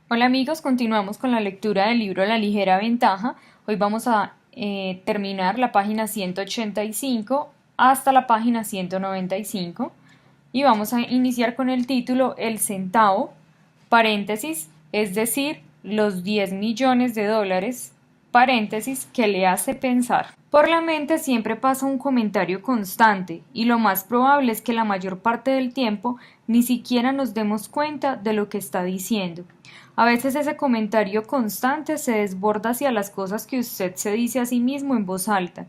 Hola amigos, continuamos con la lectura del libro La ligera ventaja. Hoy vamos a terminar la página 185 hasta la página 195 y vamos a iniciar con el título El centavo, paréntesis, es decir, los 10 millones de dólares, paréntesis, que le hace pensar. Por la mente siempre pasa un comentario constante y lo más probable es que la mayor parte del tiempo ni siquiera nos demos cuenta de lo que está diciendo. A veces ese comentario constante se desborda hacia las cosas que usted se dice a sí mismo en voz alta,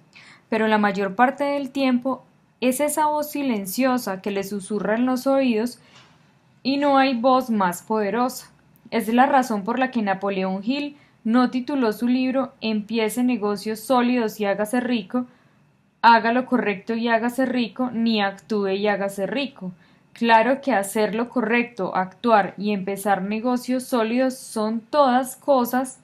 pero la mayor parte del tiempo es esa voz silenciosa que le susurra en los oídos y no hay voz más poderosa. Es la razón por la que Napoleón Hill no tituló su libro Empiece negocios sólidos y hágase rico, haga lo correcto y hágase rico, ni actúe y hágase rico. Claro que hacer lo correcto, actuar y empezar negocios sólidos son todas cosas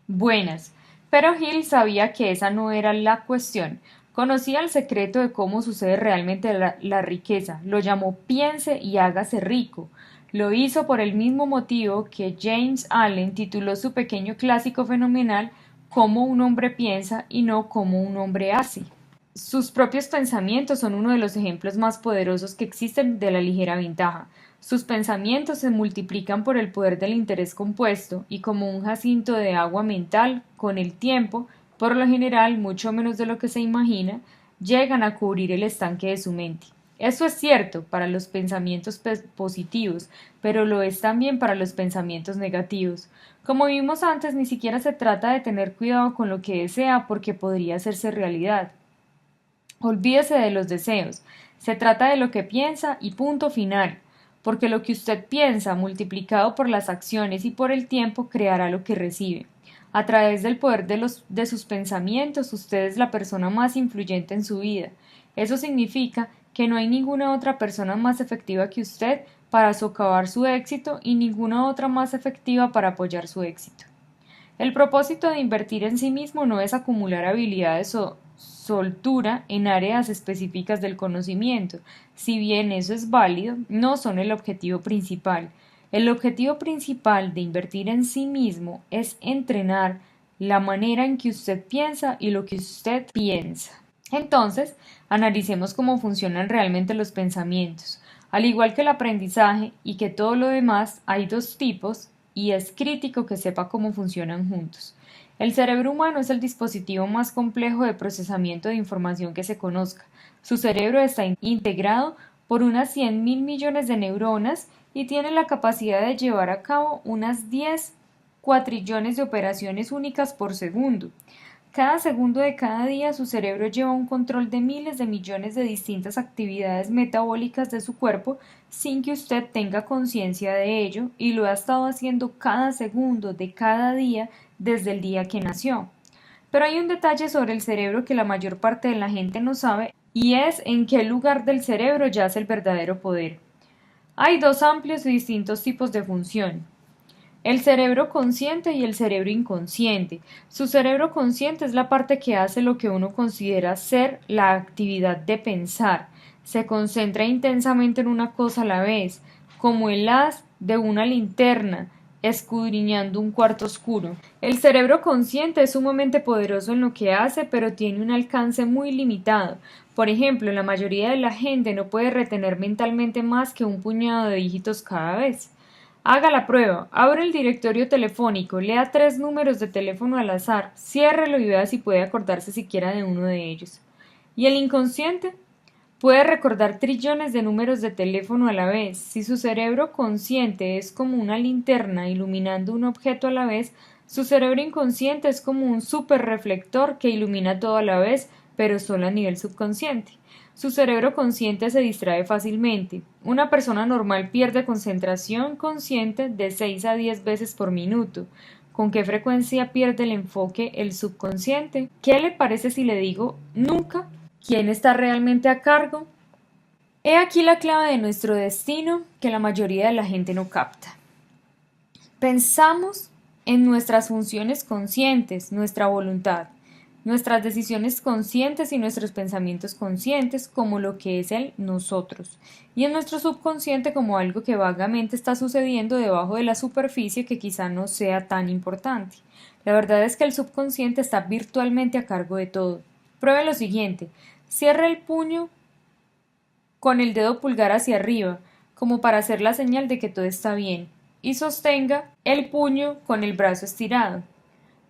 buenas, pero Hill sabía que esa no era la cuestión. Conocía el secreto de cómo sucede realmente la riqueza. Lo llamó piense y hágase rico. Lo hizo por el mismo motivo que James Allen tituló su pequeño clásico fenomenal Cómo un hombre piensa y no cómo un hombre hace. Sus propios pensamientos son uno de los ejemplos más poderosos que existen de la ligera ventaja. Sus pensamientos se multiplican por el poder del interés compuesto y como un jacinto de agua mental, con el tiempo, por lo general mucho menos de lo que se imagina, llegan a cubrir el estanque de su mente. Eso es cierto para los pensamientos positivos, pero lo es también para los pensamientos negativos. Como vimos antes, ni siquiera se trata de tener cuidado con lo que desea porque podría hacerse realidad. Olvídese de los deseos. Se trata de lo que piensa y punto final, porque lo que usted piensa, multiplicado por las acciones y por el tiempo, creará lo que recibe. A través del poder de sus pensamientos, usted es la persona más influyente en su vida. Eso significa que no hay ninguna otra persona más efectiva que usted para socavar su éxito y ninguna otra más efectiva para apoyar su éxito. El propósito de invertir en sí mismo no es acumular habilidades o soltura en áreas específicas del conocimiento. Si bien eso es válido, no son el objetivo principal. El objetivo principal de invertir en sí mismo es entrenar la manera en que usted piensa y lo que usted piensa. Entonces, analicemos cómo funcionan realmente los pensamientos. Al igual que el aprendizaje y que todo lo demás, hay dos tipos y es crítico que sepa cómo funcionan juntos. El cerebro humano es el dispositivo más complejo de procesamiento de información que se conozca. Su cerebro está integrado por unas 100.000 millones de neuronas y tiene la capacidad de llevar a cabo unas 10 cuatrillones de operaciones únicas por segundo. Cada segundo de cada día su cerebro lleva un control de miles de millones de distintas actividades metabólicas de su cuerpo sin que usted tenga conciencia de ello y lo ha estado haciendo cada segundo de cada día desde el día que nació. Pero hay un detalle sobre el cerebro que la mayor parte de la gente no sabe y es en qué lugar del cerebro yace el verdadero poder. Hay dos amplios y distintos tipos de función. El cerebro consciente y el cerebro inconsciente. Su cerebro consciente es la parte que hace lo que uno considera ser la actividad de pensar. Se concentra intensamente en una cosa a la vez, como el haz de una linterna, escudriñando un cuarto oscuro. El cerebro consciente es sumamente poderoso en lo que hace, pero tiene un alcance muy limitado. Por ejemplo, la mayoría de la gente no puede retener mentalmente más que un puñado de dígitos cada vez. Haga la prueba, abra el directorio telefónico, lea 3 números de teléfono al azar, ciérrelo y vea si puede acordarse siquiera de uno de ellos. ¿Y el inconsciente? Puede recordar trillones de números de teléfono a la vez. Si su cerebro consciente es como una linterna iluminando un objeto a la vez, su cerebro inconsciente es como un superreflector que ilumina todo a la vez, pero solo a nivel subconsciente. Su cerebro consciente se distrae fácilmente. Una persona normal pierde concentración consciente de 6 a 10 veces por minuto. ¿Con qué frecuencia pierde el enfoque el subconsciente? ¿Qué le parece si le digo nunca? ¿Quién está realmente a cargo? He aquí la clave de nuestro destino que la mayoría de la gente no capta. Pensamos en nuestras funciones conscientes, nuestra voluntad. nuestras decisiones conscientes y nuestros pensamientos conscientes como lo que es el nosotros, y en nuestro subconsciente como algo que vagamente está sucediendo debajo de la superficie que quizá no sea tan importante. La verdad es que el subconsciente está virtualmente a cargo de todo. Pruebe lo siguiente: cierre el puño con el dedo pulgar hacia arriba, como para hacer la señal de que todo está bien, y sostenga el puño con el brazo estirado.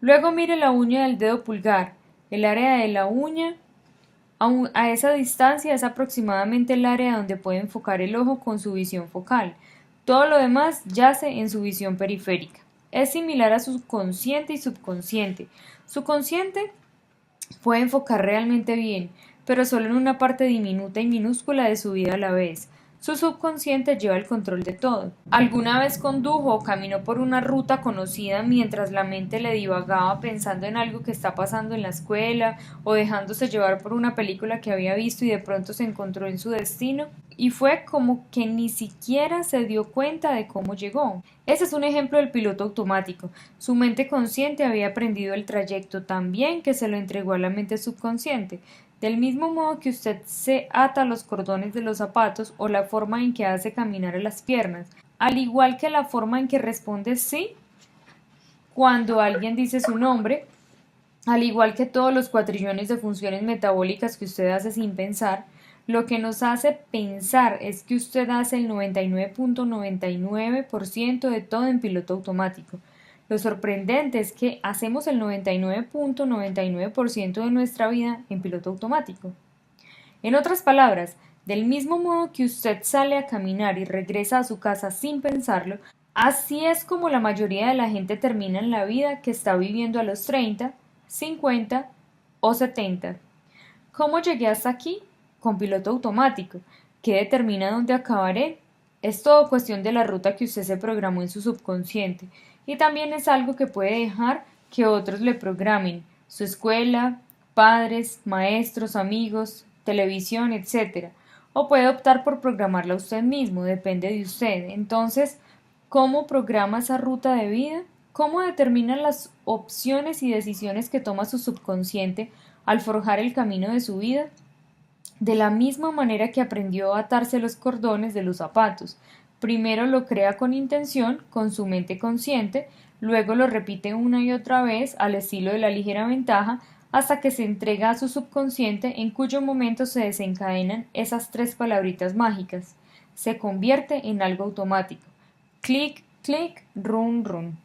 Luego mire la uña del dedo pulgar. El área de la uña a esa distancia es aproximadamente el área donde puede enfocar el ojo con su visión focal. Todo lo demás yace en su visión periférica. Es similar a su consciente y subconsciente. Su consciente puede enfocar realmente bien, pero solo en una parte diminuta y minúscula de su vida a la vez. Su subconsciente lleva el control de todo. ¿Alguna vez condujo o caminó por una ruta conocida mientras la mente le divagaba pensando en algo que está pasando en la escuela o dejándose llevar por una película que había visto y de pronto se encontró en su destino? Y fue como que ni siquiera se dio cuenta de cómo llegó. Ese es un ejemplo del piloto automático. Su mente consciente había aprendido el trayecto tan bien que se lo entregó a la mente subconsciente. Del mismo modo que usted se ata los cordones de los zapatos o la forma en que hace caminar a las piernas, al igual que la forma en que responde sí cuando alguien dice su nombre, al igual que todos los cuatrillones de funciones metabólicas que usted hace sin pensar, lo que nos hace pensar es que usted hace el 99.99% de todo en piloto automático. Lo sorprendente es que hacemos el 99.99% de nuestra vida en piloto automático. En otras palabras, del mismo modo que usted sale a caminar y regresa a su casa sin pensarlo, así es como la mayoría de la gente termina en la vida que está viviendo a los 30, 50 o 70. ¿Cómo llegué hasta aquí? Con piloto automático. ¿Qué determina dónde acabaré? Es todo cuestión de la ruta que usted se programó en su subconsciente, y también es algo que puede dejar que otros le programen: su escuela, padres, maestros, amigos, televisión, etc. O puede optar por programarla usted mismo, depende de usted. Entonces, ¿cómo programa esa ruta de vida? ¿Cómo determina las opciones y decisiones que toma su subconsciente al forjar el camino de su vida? De la misma manera que aprendió a atarse los cordones de los zapatos. Primero lo crea con intención, con su mente consciente, luego lo repite una y otra vez al estilo de la ligera ventaja, hasta que se entrega a su subconsciente, en cuyo momento se desencadenan esas tres palabritas mágicas. Se convierte en algo automático. Clic, clic, run, run.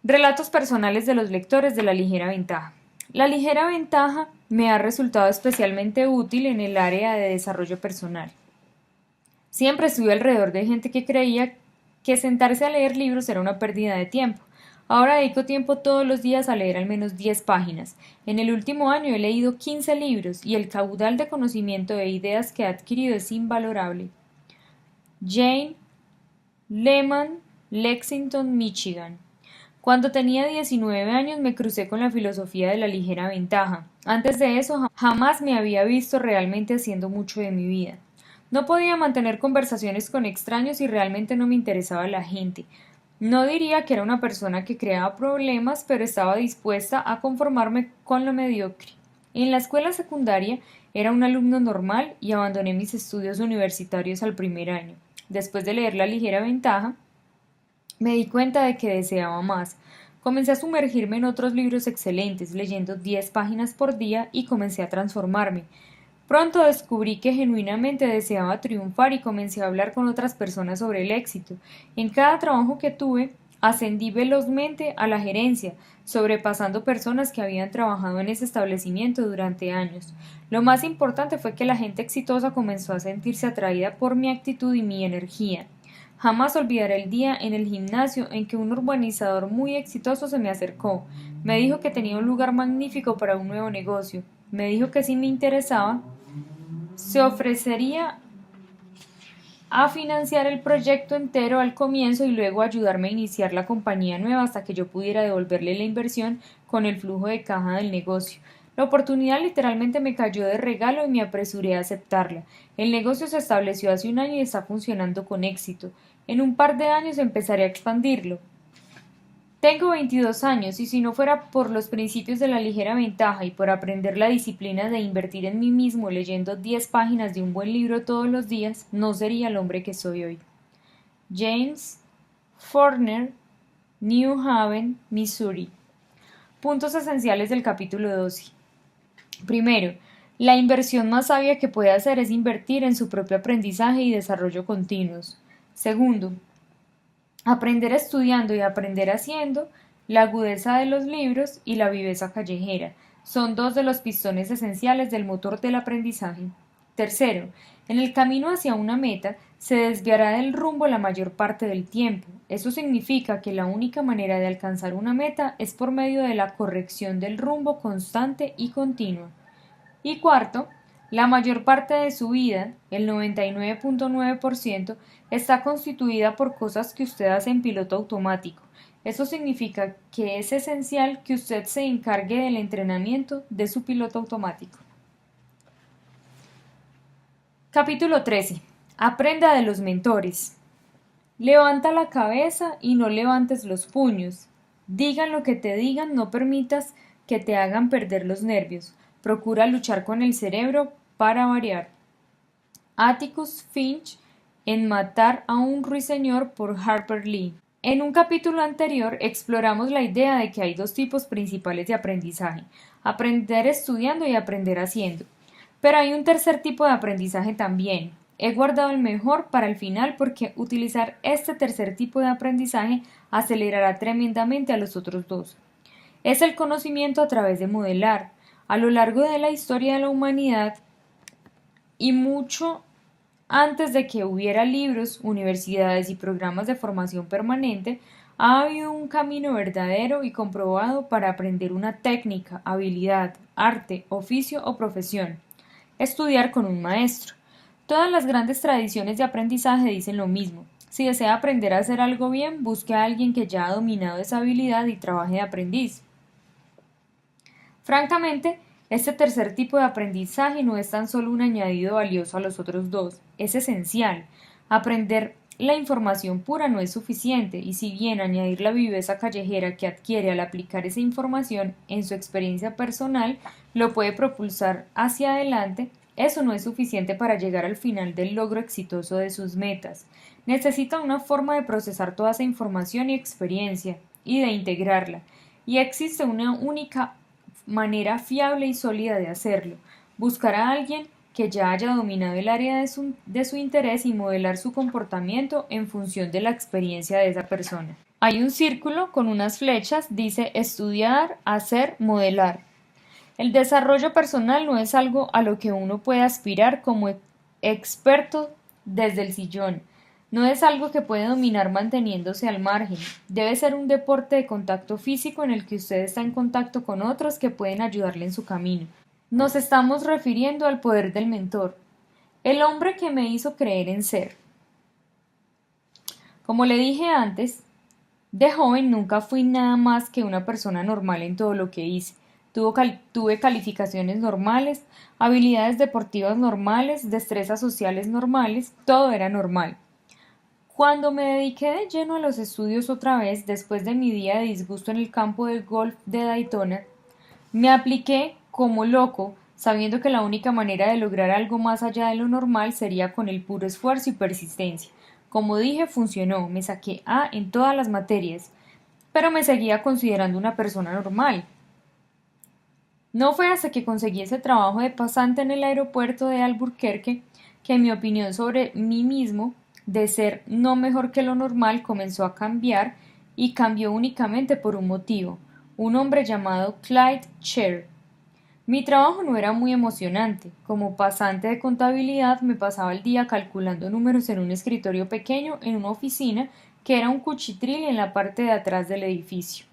Relatos personales de los lectores de La ligera ventaja. La ligera ventaja me ha resultado especialmente útil en el área de desarrollo personal. Siempre estuve alrededor de gente que creía que sentarse a leer libros era una pérdida de tiempo. Ahora dedico tiempo todos los días a leer al menos 10 páginas. En el último año he leído 15 libros y el caudal de conocimiento e ideas que he adquirido es invalorable. Jane Lehman, Lexington, Michigan. Cuando tenía 19 años me crucé con la filosofía de la ligera ventaja. Antes de eso jamás me había visto realmente haciendo mucho de mi vida. No podía mantener conversaciones con extraños y realmente no me interesaba la gente. No diría que era una persona que creaba problemas, pero estaba dispuesta a conformarme con lo mediocre. En la escuela secundaria era un alumno normal y abandoné mis estudios universitarios al primer año. Después de leer La ligera ventaja, me di cuenta de que deseaba más. Comencé a sumergirme en otros libros excelentes, leyendo 10 páginas por día y comencé a transformarme. Pronto descubrí que genuinamente deseaba triunfar y comencé a hablar con otras personas sobre el éxito. En cada trabajo que tuve, ascendí velozmente a la gerencia, sobrepasando personas que habían trabajado en ese establecimiento durante años. Lo más importante fue que la gente exitosa comenzó a sentirse atraída por mi actitud y mi energía. Jamás olvidaré el día en el gimnasio en que un urbanizador muy exitoso se me acercó. Me dijo que tenía un lugar magnífico para un nuevo negocio. Me dijo que si me interesaba, se ofrecería a financiar el proyecto entero al comienzo y luego ayudarme a iniciar la compañía nueva hasta que yo pudiera devolverle la inversión con el flujo de caja del negocio. La oportunidad literalmente me cayó de regalo y me apresuré a aceptarla. El negocio se estableció hace un año y está funcionando con éxito. En un par de años empezaré a expandirlo. Tengo 22 años y si no fuera por los principios de la ligera ventaja y por aprender la disciplina de invertir en mí mismo leyendo 10 páginas de un buen libro todos los días, no sería el hombre que soy hoy. James Faulkner, New Haven, Missouri. Puntos esenciales del capítulo 12. Primero, la inversión más sabia que puede hacer es invertir en su propio aprendizaje y desarrollo continuos. Segundo, aprender estudiando y aprender haciendo, la agudeza de los libros y la viveza callejera son dos de los pistones esenciales del motor del aprendizaje. Tercero, en el camino hacia una meta se desviará del rumbo la mayor parte del tiempo. Eso significa que la única manera de alcanzar una meta es por medio de la corrección del rumbo constante y continua. Y cuarto, la mayor parte de su vida, el 99.9%, está constituida por cosas que usted hace en piloto automático. Eso significa que es esencial que usted se encargue del entrenamiento de su piloto automático. Capítulo 13. Aprenda de los mentores. Levanta la cabeza y no levantes los puños. Digan lo que te digan, no permitas que te hagan perder los nervios. Procura luchar con el cerebro para variar. Atticus Finch en Matar a un ruiseñor por Harper Lee. En un capítulo anterior exploramos la idea de que hay dos tipos principales de aprendizaje: aprender estudiando y aprender haciendo. Pero hay un tercer tipo de aprendizaje también. He guardado el mejor para el final porque utilizar este tercer tipo de aprendizaje acelerará tremendamente a los otros dos. Es el conocimiento a través de modelar. A lo largo de la historia de la humanidad y mucho antes de que hubiera libros, universidades y programas de formación permanente, ha habido un camino verdadero y comprobado para aprender una técnica, habilidad, arte, oficio o profesión. Estudiar con un maestro. Todas las grandes tradiciones de aprendizaje dicen lo mismo. Si desea aprender a hacer algo bien, busque a alguien que ya ha dominado esa habilidad y trabaje de aprendiz. Francamente, este tercer tipo de aprendizaje no es tan solo un añadido valioso a los otros dos, es esencial. Aprender la información pura no es suficiente, y si bien añadir la viveza callejera que adquiere al aplicar esa información en su experiencia personal lo puede propulsar hacia adelante, eso no es suficiente para llegar al final del logro exitoso de sus metas. Necesita una forma de procesar toda esa información y experiencia, y de integrarla, y existe una única manera fiable y sólida de hacerlo: buscar a alguien que ya haya dominado el área de su interés y modelar su comportamiento en función de la experiencia de esa persona. Hay un círculo con unas flechas, dice estudiar, hacer, modelar. El desarrollo personal no es algo a lo que uno puede aspirar como experto desde el sillón. No es algo que puede dominar manteniéndose al margen. Debe ser un deporte de contacto físico en el que usted está en contacto con otros que pueden ayudarle en su camino. Nos estamos refiriendo al poder del mentor, el hombre que me hizo creer en ser. Como le dije antes, de joven nunca fui nada más que una persona normal en todo lo que hice. Tuve calificaciones normales, habilidades deportivas normales, destrezas sociales normales, todo era normal. Cuando me dediqué de lleno a los estudios otra vez, después de mi día de disgusto en el campo de golf de Daytona, me apliqué como loco, sabiendo que la única manera de lograr algo más allá de lo normal sería con el puro esfuerzo y persistencia. Como dije, funcionó, me saqué A en todas las materias, pero me seguía considerando una persona normal. No fue hasta que conseguí ese trabajo de pasante en el aeropuerto de Albuquerque que mi opinión sobre mí mismo, de ser no mejor que lo normal, comenzó a cambiar, y cambió únicamente por un motivo: un hombre llamado Clyde Sher. Mi trabajo no era muy emocionante. Como pasante de contabilidad me pasaba el día calculando números en un escritorio pequeño en una oficina que era un cuchitril en la parte de atrás del edificio.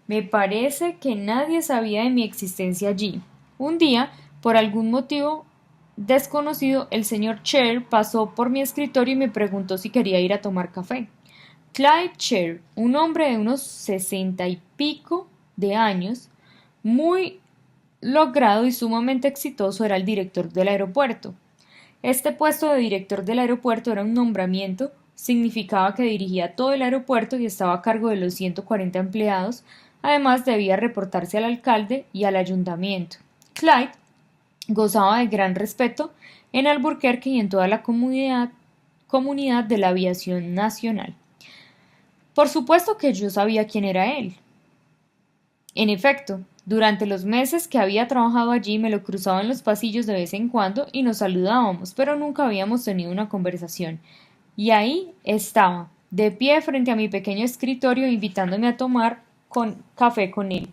Me parece que nadie sabía de mi existencia allí. Un día, por algún motivo desconocido, el señor Sher pasó por mi escritorio y me preguntó si quería ir a tomar café. Clyde Sher, un hombre de unos 60 y pico de años, muy logrado y sumamente exitoso, era el director del aeropuerto. Este puesto de director del aeropuerto era un nombramiento significaba que dirigía todo el aeropuerto y estaba a cargo de los 140 empleados. Además, debía reportarse al alcalde y al ayuntamiento. Clyde gozaba de gran respeto en Alburquerque y en toda la comunidad de la aviación nacional. Por supuesto que yo sabía quién era él. En efecto, durante los meses que había trabajado allí me lo cruzaba en los pasillos de vez en cuando y nos saludábamos, pero nunca habíamos tenido una conversación. Y ahí estaba, de pie frente a mi pequeño escritorio, invitándome a tomar café con él.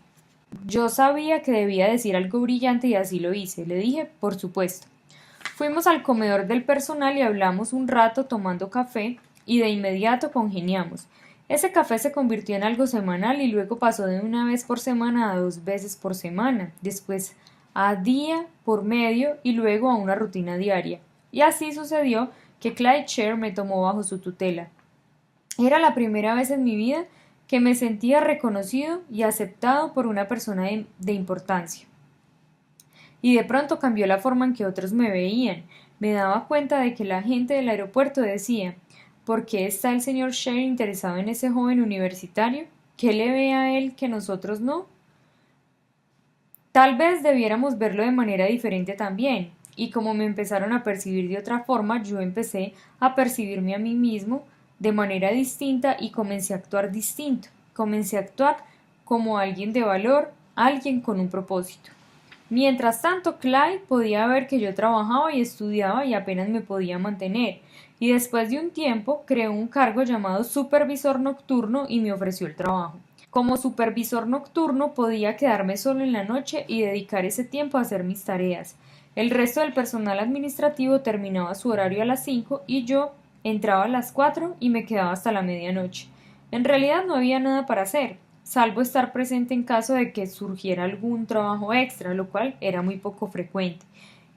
Yo sabía que debía decir algo brillante y así lo hice. Le dije, por supuesto. Fuimos al comedor del personal y hablamos un rato tomando café y de inmediato congeniamos. Ese café se convirtió en algo semanal y luego pasó de una vez por semana a 2 veces por semana, después a día por medio y luego a una rutina diaria. Y así sucedió que Clyde Sher me tomó bajo su tutela. Era la primera vez en mi vida que me sentía reconocido y aceptado por una persona de importancia. Y de pronto cambió la forma en que otros me veían. Me daba cuenta de que la gente del aeropuerto decía, ¿por qué está el señor Sher interesado en ese joven universitario? ¿Qué le ve a él que nosotros no? Tal vez debiéramos verlo de manera diferente también. Y como me empezaron a percibir de otra forma, yo empecé a percibirme a mí mismo de manera distinta y comencé a actuar distinto. Comencé a actuar como alguien de valor, alguien con un propósito. Mientras tanto, Clyde podía ver que yo trabajaba y estudiaba y apenas me podía mantener, y después de un tiempo creó un cargo llamado supervisor nocturno y me ofreció el trabajo. Como supervisor nocturno podía quedarme solo en la noche y dedicar ese tiempo a hacer mis tareas. El resto del personal administrativo terminaba su horario a las 5 y yo entraba a las 4 y me quedaba hasta la medianoche. En realidad no había nada para hacer, salvo estar presente en caso de que surgiera algún trabajo extra, lo cual era muy poco frecuente.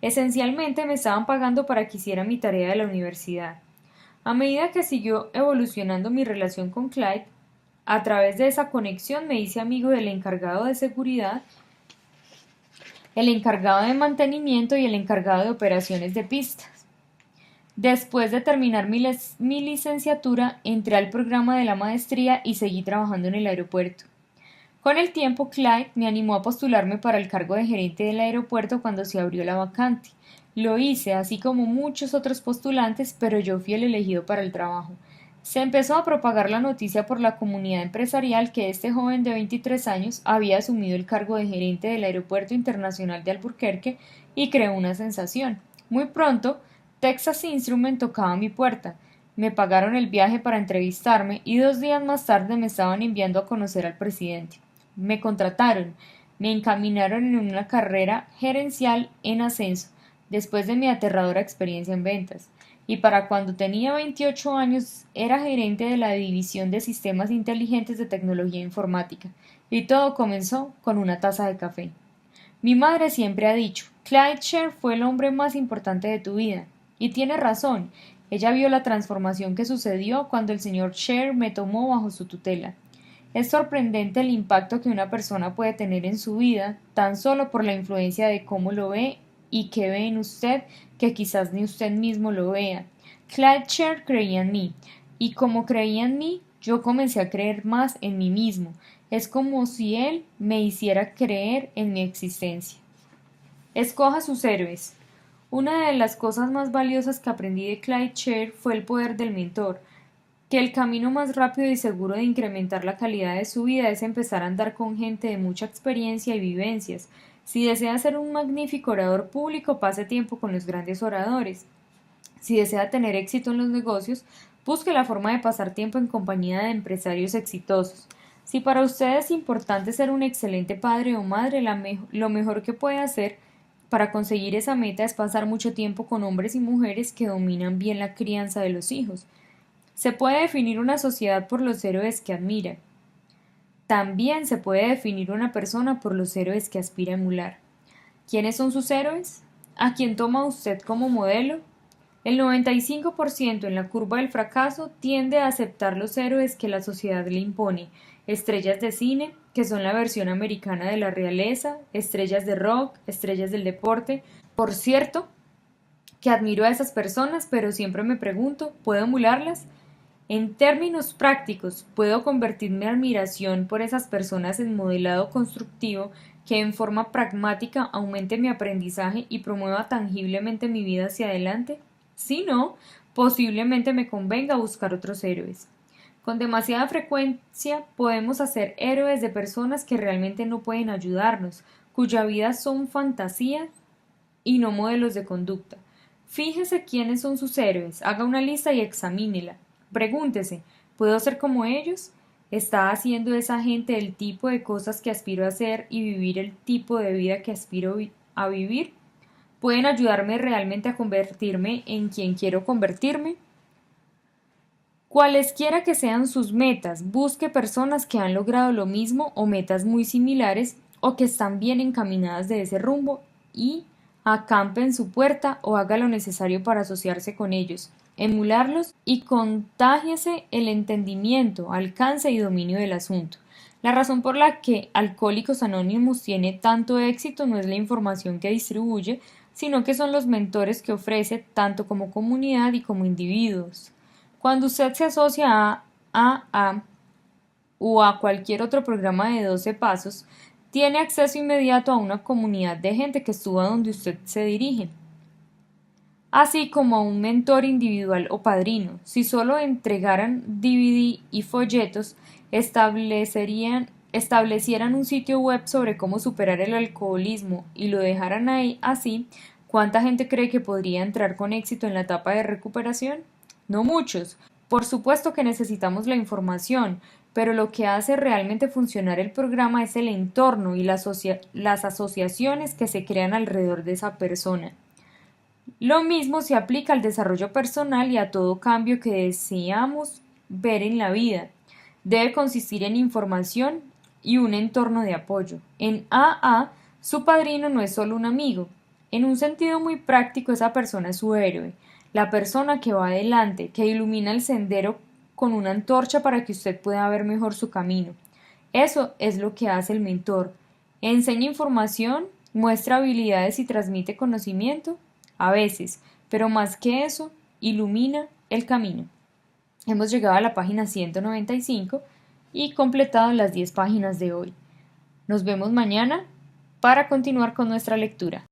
Esencialmente me estaban pagando para que hiciera mi tarea de la universidad. A medida que siguió evolucionando mi relación con Clyde, a través de esa conexión me hice amigo del encargado de seguridad, el encargado de mantenimiento y el encargado de operaciones de pistas. Después de terminar mi licenciatura, entré al programa de la maestría y seguí trabajando en el aeropuerto. Con el tiempo, Clyde me animó a postularme para el cargo de gerente del aeropuerto cuando se abrió la vacante. Lo hice, así como muchos otros postulantes, pero yo fui el elegido para el trabajo. Se empezó a propagar la noticia por la comunidad empresarial que este joven de 23 años había asumido el cargo de gerente del Aeropuerto Internacional de Alburquerque y creó una sensación. Muy pronto, Texas Instruments tocaba mi puerta. Me pagaron el viaje para entrevistarme y 2 días más tarde me estaban enviando a conocer al presidente. Me contrataron, me encaminaron en una carrera gerencial en ascenso, después de mi aterradora experiencia en ventas, y para cuando tenía 28 años era gerente de la División de Sistemas Inteligentes de Tecnología Informática, y todo comenzó con una taza de café. Mi madre siempre ha dicho, Clyde Sher fue el hombre más importante de tu vida, y tiene razón. Ella vio la transformación que sucedió cuando el señor Sher me tomó bajo su tutela. Es sorprendente el impacto que una persona puede tener en su vida tan solo por la influencia de cómo lo ve y que ve en usted que quizás ni usted mismo lo vea. Clyde Sher creía en mí, y como creía en mí, yo comencé a creer más en mí mismo. Es como si él me hiciera creer en mi existencia. Escoja sus héroes. Una de las cosas más valiosas que aprendí de Clyde Sher fue el poder del mentor, que el camino más rápido y seguro de incrementar la calidad de su vida es empezar a andar con gente de mucha experiencia y vivencias. Si desea ser un magnífico orador público, pase tiempo con los grandes oradores. Si desea tener éxito en los negocios, busque la forma de pasar tiempo en compañía de empresarios exitosos. Si para usted es importante ser un excelente padre o madre, lo mejor que puede hacer para conseguir esa meta es pasar mucho tiempo con hombres y mujeres que dominan bien la crianza de los hijos. Se puede definir una sociedad por los héroes que admira. También se puede definir una persona por los héroes que aspira a emular. ¿Quiénes son sus héroes? ¿A quién toma usted como modelo? El 95% en la curva del fracaso tiende a aceptar los héroes que la sociedad le impone, estrellas de cine, que son la versión americana de la realeza, estrellas de rock, estrellas del deporte. Por cierto, que admiro a esas personas, pero siempre me pregunto, ¿puedo emularlas? En términos prácticos, puedo convertir mi admiración por esas personas en modelado constructivo que en forma pragmática aumente mi aprendizaje y promueva tangiblemente mi vida hacia adelante. Si no, posiblemente me convenga buscar otros héroes. Con demasiada frecuencia podemos hacer héroes de personas que realmente no pueden ayudarnos, cuya vida son fantasías y no modelos de conducta. Fíjese quiénes son sus héroes, haga una lista y examínela. Pregúntese, ¿puedo ser como ellos? ¿Está haciendo esa gente el tipo de cosas que aspiro a hacer y vivir el tipo de vida que aspiro a vivir? ¿Pueden ayudarme realmente a convertirme en quien quiero convertirme? Cualesquiera que sean sus metas, busque personas que han logrado lo mismo o metas muy similares o que están bien encaminadas de ese rumbo y acampe en su puerta o haga lo necesario para asociarse con ellos, emularlos y contágiese el entendimiento, alcance y dominio del asunto. La razón por la que Alcohólicos Anónimos tiene tanto éxito no es la información que distribuye, sino que son los mentores que ofrece tanto como comunidad y como individuos. Cuando usted se asocia a AA o a cualquier otro programa de 12 pasos, tiene acceso inmediato a una comunidad de gente que estuvo a donde usted se dirige, así como a un mentor individual o padrino. Si solo entregaran DVD y folletos, establecieran un sitio web sobre cómo superar el alcoholismo y lo dejaran ahí así, ¿cuánta gente cree que podría entrar con éxito en la etapa de recuperación? No muchos. Por supuesto que necesitamos la información, pero lo que hace realmente funcionar el programa es el entorno y las asociaciones que se crean alrededor de esa persona. Lo mismo se aplica al desarrollo personal y a todo cambio que deseamos ver en la vida. Debe consistir en información y un entorno de apoyo. En AA, su padrino no es solo un amigo. En un sentido muy práctico, esa persona es su héroe, la persona que va adelante, que ilumina el sendero con una antorcha para que usted pueda ver mejor su camino. Eso es lo que hace el mentor. Enseña información, muestra habilidades y transmite conocimiento, a veces, pero más que eso, ilumina el camino. Hemos llegado a la página 195 y completado las 10 páginas de hoy. Nos vemos mañana para continuar con nuestra lectura.